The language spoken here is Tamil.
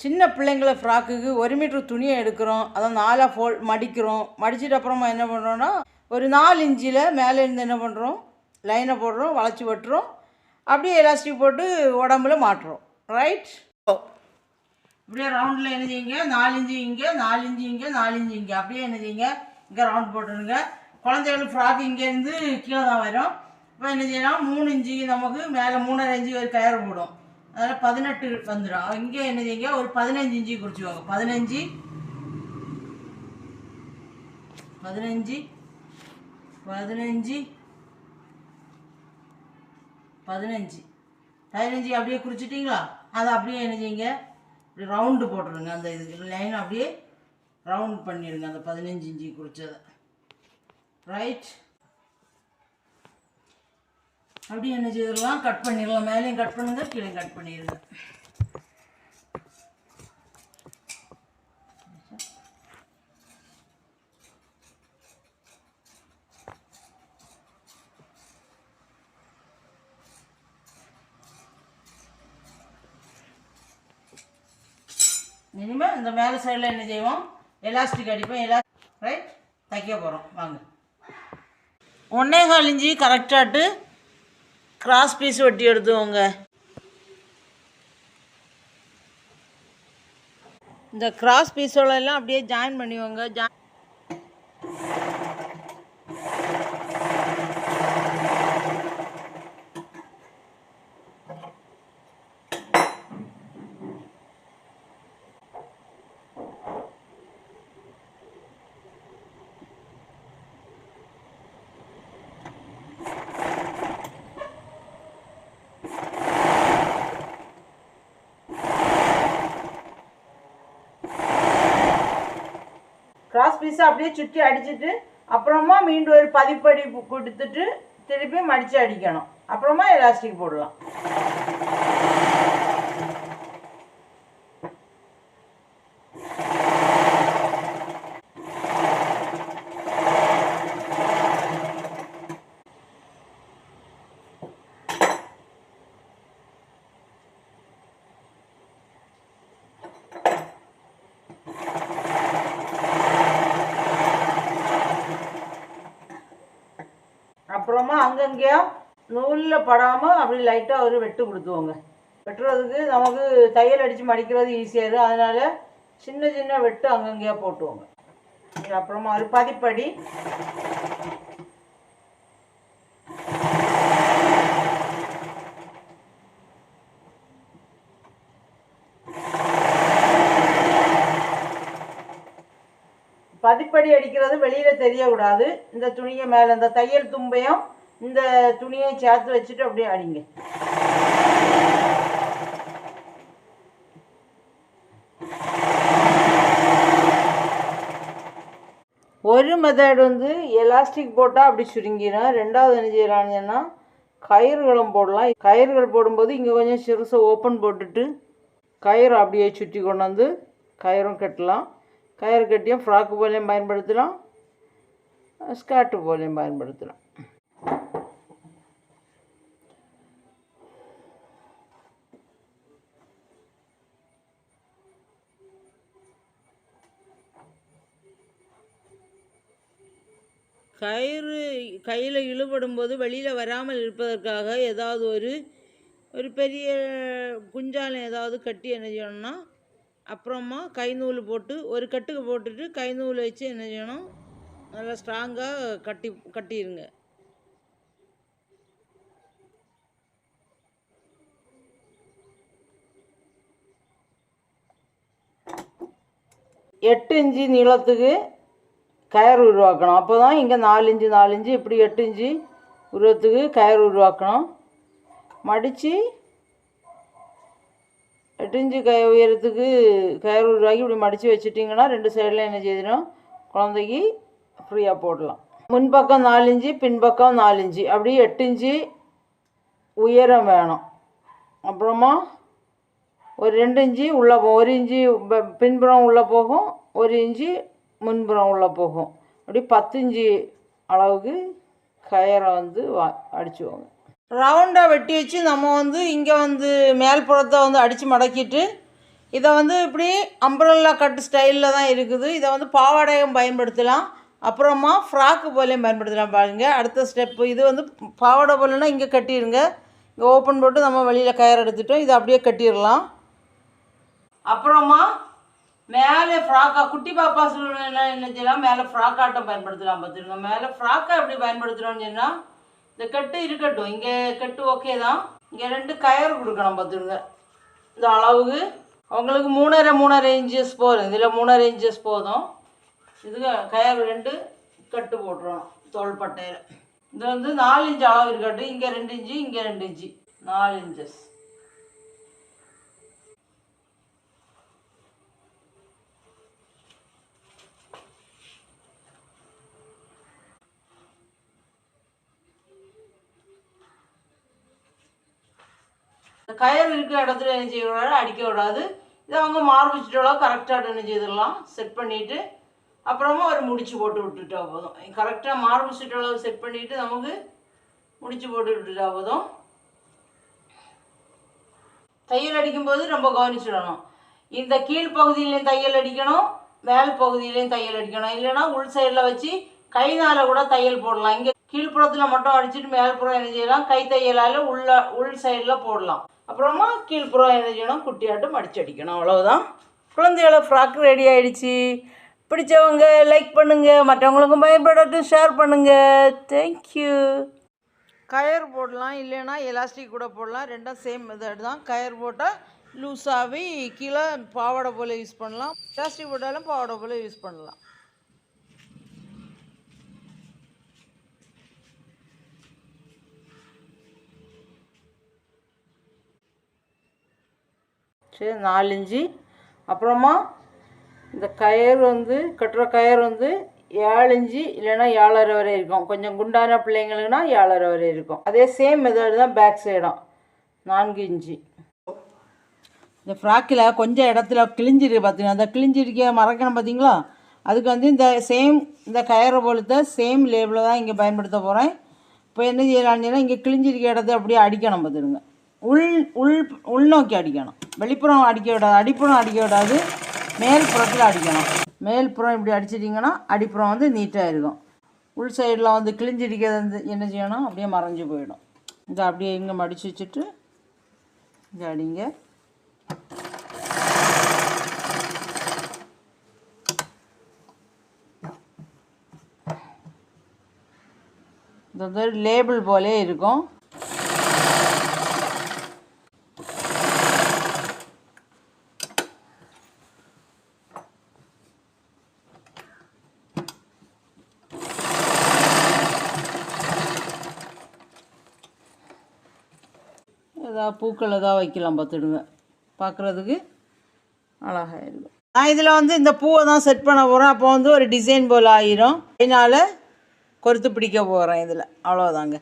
சின்ன பிள்ளைங்கள ஃப்ராக்குக்கு 1 மீட்டர் துணியை எடுக்கிறோம், அதை 4 மடிக்கிறோம். மடிச்சிட்டு அப்புறமா என்ன பண்ணுறோன்னா ஒரு 4 இன்ச்சில் மேலே இருந்து என்ன பண்ணுறோம், லைனை போடுறோம், வளைச்சி வெட்டுறோம், அப்படியே எலாஸ்டிக் போட்டு உடம்புல மாட்டுறோம். ரைட். இப்படியே ரவுண்டில் என்ன செய்யுங்க, 4 இன்ச்சு இங்கே, 4 இன்ச்சு இங்கே, 4 இன்ச்சு இங்கே, அப்படியே என்ன செய்யுங்க, இங்கே ரவுண்ட் போட்டுருங்க. குழந்தைகளுக்கு ஃப்ராக் இங்கேருந்து கீழே தான் வரும். இப்போ என்ன செய்யலாம், 3 இன்ச்சு நமக்கு மேலே 3.5 இன்ச்சு ஒரு கயிறு போடும், அதில் 18 வந்துடும். இங்கே என்ன செய்யுங்க, ஒரு 15 இன்ச்சு குறிச்சிக்கோங்க. 15 15 15 15 15 அப்படியே குறிச்சிட்டிங்களா? அதை அப்படியே என்ன செய்யுங்க, இப்படி ரவுண்டு போட்டுருங்க. அந்த இது லைன் அப்படியே ரவுண்ட் பண்ணிடுங்க, அந்த 15 இன்ச்சு குறிச்சதை. ரைட். அப்படியே என்ன செய்திடலாம், கட் பண்ணிடலாம். மேலேயும் கட் பண்ணுங்க, கீழே கட் பண்ணிடுங்க. இனிமேல் இந்த மேலே சைடில் என்ன செய்வோம், எலாஸ்டிக் அடிப்போம். ரைட், தைக்க போகிறோம். வாங்க. 1.25 இன்ச்சு கரெக்டாட்டு கிராஸ் பீஸ் வெட்டி எடுத்துவோங்க. இந்த கிராஸ் பீஸோடலாம் அப்படியே ஜாயின் பண்ணிவோங்க. கிராஸ் பீஸை அப்படியே சுற்றி அடிச்சுட்டு அப்புறமா மீண்டும் ஒரு பதிப்படி கொடுத்துட்டு திருப்பி மடித்து அடிக்கணும். அப்புறமா எலாஸ்டிக் போடலாம். அப்புறமா அங்கங்கேயோ நூலில் படாமல் அப்படி லைட்டாக ஒரு வெட்டு கொடுத்துவோங்க. வெட்டுறதுக்கு நமக்கு தையல் அடித்து மடிக்கிறது ஈஸியாக இருக்குது, அதனால் சின்ன சின்ன வெட்டு அங்கங்கேயோ போட்டுவோங்க. அப்புறமா ஒரு பதிப்படி பதிப்படி அடிக்கிறது வெளியில் தெரியக்கூடாது. இந்த துணியை மேலே இந்த தையல் தும்பையும் இந்த துணியை சேர்த்து வச்சுட்டு அப்படியே அடிங்க. ஒரு மெத்தட் வந்து எலாஸ்டிக் போட்டால் அப்படி சுருங்கிடும். ரெண்டாவது என்ன செய்யலாம்னா கயிறுகளும் போடலாம். கயிறுகள் போடும்போது இங்கே கொஞ்சம் சிறுசை ஓப்பன் போட்டுட்டு கயிறு அப்படியே சுற்றி கொண்டு வந்து கயிறும் கட்டலாம். கயிறு கட்டியும் ஃப்ராக்கு போலையும் பயன்படுத்தலாம், ஸ்கர்ட்டு போலையும் பயன்படுத்தலாம். கயிறு கையில் இழுபடும்போது வெளியில் வராமல் இருப்பதற்காக ஏதாவது ஒரு பெரிய குஞ்சாலம் ஏதாவது கட்டி என்ன செய்யணும்னா அப்புறமா கை நூல் போட்டு ஒரு கட்டுக்கு போட்டுட்டு கை நூல் வச்சு என்ன செய்யணும், நல்லா ஸ்ட்ராங்காக கட்டிடுங்க. எட்டு இன்ச்சு நீளத்துக்கு கயிறு உருவாக்கணும். அப்போ தான் இங்கே 4 இன்ச்சு 4 இன்ச்சு இப்படி 8 இன்ச்சு உருவத்துக்கு கயிறு உருவாக்கணும். மடித்து 8 இன்ச்சு உயரத்துக்கு கயிறு உருவாக்கி இப்படி மடித்து வச்சுட்டிங்கன்னா 2 சைடில் என்ன செய்யணும், குழந்தைக்கு ஃப்ரீயாக போடலாம். முன்பக்கம் 4 இன்ச்சு பின்பக்கம் 4 இன்ச்சு அப்படி 8 இன்ச்சு உயரம் வேணும். அப்புறமா ஒரு 2 இன்ச்சு உள்ளே போகும், 1 இன்ச்சு பின்புறம் உள்ளே போகும், 1 இன்ச்சு முன்புறம் உள்ளே போகும். அப்படி 10 இன்ச்சு அளவுக்கு கயிறை வந்து அடிச்சுவோங்க. ரவுண்டாக வெட்டி வச்சு நம்ம வந்து இங்கே வந்து மேல்புறத்தை வந்து அடித்து மடக்கிட்டு இதை வந்து இப்படி அம்ப்ரெல்லா கட் ஸ்டைலில் தான் இருக்குது. இதை வந்து பாவாடையும் பயன்படுத்தலாம், அப்புறமா ஃப்ராக்கு போலையும் பயன்படுத்தலாம். பாருங்கள் அடுத்த ஸ்டெப்பு. இது வந்து பாவாடை போலன்னா இங்கே கட்டிடுங்க. இங்கே ஓப்பன் போட்டு நம்ம வெளியில் கயிறு எடுத்துட்டோம். இதை அப்படியே கட்டிடலாம். அப்புறமா மேலே ஃப்ராக்கா குட்டி பாப்பா சூழ்நிலை என்ன செய்யலாம், மேலே ஃப்ராக்காட்டம் பயன்படுத்தலாம். பார்த்துருங்க, மேலே ஃப்ராக்கை எப்படி பயன்படுத்துகிறோன்னு சொன்னால் இந்த கட்டு இருக்கட்டும். இங்கே கட்டு ஓகே தான். இங்கே 2 கயிறு கொடுக்கணும். பார்த்துருங்க இந்த அளவுக்கு. அவங்களுக்கு 3.5 இன்ச்சஸ் போதும். இதில் 3.5 இன்ச்சஸ் போதும். இதுக்கு கயிறு 2 கட்டு போட்டுருவோம் தோள்பட்டையில். இது வந்து 4 இன்ச்சு அளவு இருக்கட்டும். இங்கே 2 இன்ச்சு, இங்கே 2 இன்ச்சு, 4 இன்ச்சஸ். இந்த கயிறு இருக்கிற இடத்துல என்ன செய்யக்கூடாது, அடிக்க விடாது. இதை அவங்க மார்பு சுற்றளவு கரெக்டாக என்ன செய்திடலாம், செட் பண்ணிவிட்டு அப்புறமா ஒரு முடிச்சு போட்டு விட்டுட்டா போதும். கரெக்டாக மார்பு சுற்றளவு செட் பண்ணிவிட்டு நமக்கு முடிச்சு போட்டு விட்டுட்டா போதும். தையல் அடிக்கும்போது ரொம்ப கவனிச்சிடணும். இந்த கீழ்ப்பகுதியிலையும் தையல் அடிக்கணும், மேல் பகுதியிலையும் தையல் அடிக்கணும். இல்லைன்னா உள் சைடில் வச்சு கைனால் கூட தையல் போடலாம். இங்கே கீழ்ப்புறத்தில் மட்டும் அடிச்சுட்டு மேல்புறம் என்ன செய்யலாம், கை தையலால் உள் சைடில் போடலாம். அப்புறமா கீழ்ப்புறம் என்ன செய்யணும், குட்டியாட்டும் மடிச்சு அடிக்கணும். அவ்வளோதான். குழந்தையோட ஃப்ராக் ரெடி ஆகிடுச்சு. பிடிச்சவங்க லைக் பண்ணுங்கள், மற்றவங்களுக்கும் பயன்படட்டும் ஷேர் பண்ணுங்கள். தேங்க்யூ. கயர் போடலாம், இல்லைன்னா எலாஸ்டிக் கூட போடலாம். ரெண்டும் சேம் மெத்தட் தான். கயர் போட்டால் லூஸாகவே கீழே பாவாடை போல் யூஸ் பண்ணலாம். எலாஸ்டிக் போட்டாலும் பாவாடை போல் யூஸ் பண்ணலாம். சரி, 4 இன்ச்சு. அப்புறமா இந்த கயிறு வந்து கட்டுற கயிறு வந்து 7 இன்ச்சு இல்லைன்னா 7.5 வரை இருக்கும். கொஞ்சம் குண்டான பிள்ளைங்களுக்குனா 7.5 வரை இருக்கும். அதே சேம் மெத்தட் தான் பேக் சைடும் 4 இன்ச்சு. இந்த ஃப்ராக்கில் கொஞ்சம் இடத்துல கிழிஞ்சிருக்கு பார்த்தீங்கன்னா, அந்த கிழிஞ்சிருக்க மறக்கணும் பார்த்தீங்களா, அதுக்கு வந்து இந்த கயிறை பொறுத்த சேம் லேபிளில் தான் இங்கே பயன்படுத்த போகிறேன். இப்போ என்ன செய்யலான்னு இங்கே கிழிஞ்சிருக்க இடத்த அப்படியே அடிக்கணும். பார்த்துருங்க, உள்நோக்கி அடிக்கணும். வெளிப்புறம் அடிக்க விடாது, அடிப்புறம் அடிக்க விடாது, மேல்புறத்தில் அடிக்கணும். மேல்புறம் இப்படி அடிச்சிட்டிங்கன்னா அடிப்புறம் வந்து நீட்டாக இருக்கும். உள் சைடில் வந்து கிழிஞ்சிருக்கிறது வந்து என்ன செய்யணும், அப்படியே மறைஞ்சு போயிடும். இதை அப்படியே இங்கே மடித்து வச்சுட்டு இங்கே அடிங்க. இது வந்து லேபிள் போலே இருக்கும். ஏதாவது பூக்கள் ஏதாவது வைக்கலாம். பார்த்துடுங்க, பார்க்குறதுக்கு அழகாக இருக்கும். நான் இதில் வந்து இந்த பூவை தான் செட் பண்ண போகிறேன். அப்போ வந்து ஒரு டிசைன் போல் ஆகிரும். அதனால் கொறுத்து பிடிக்க போகிறேன் இதில். அவ்வளோதாங்க.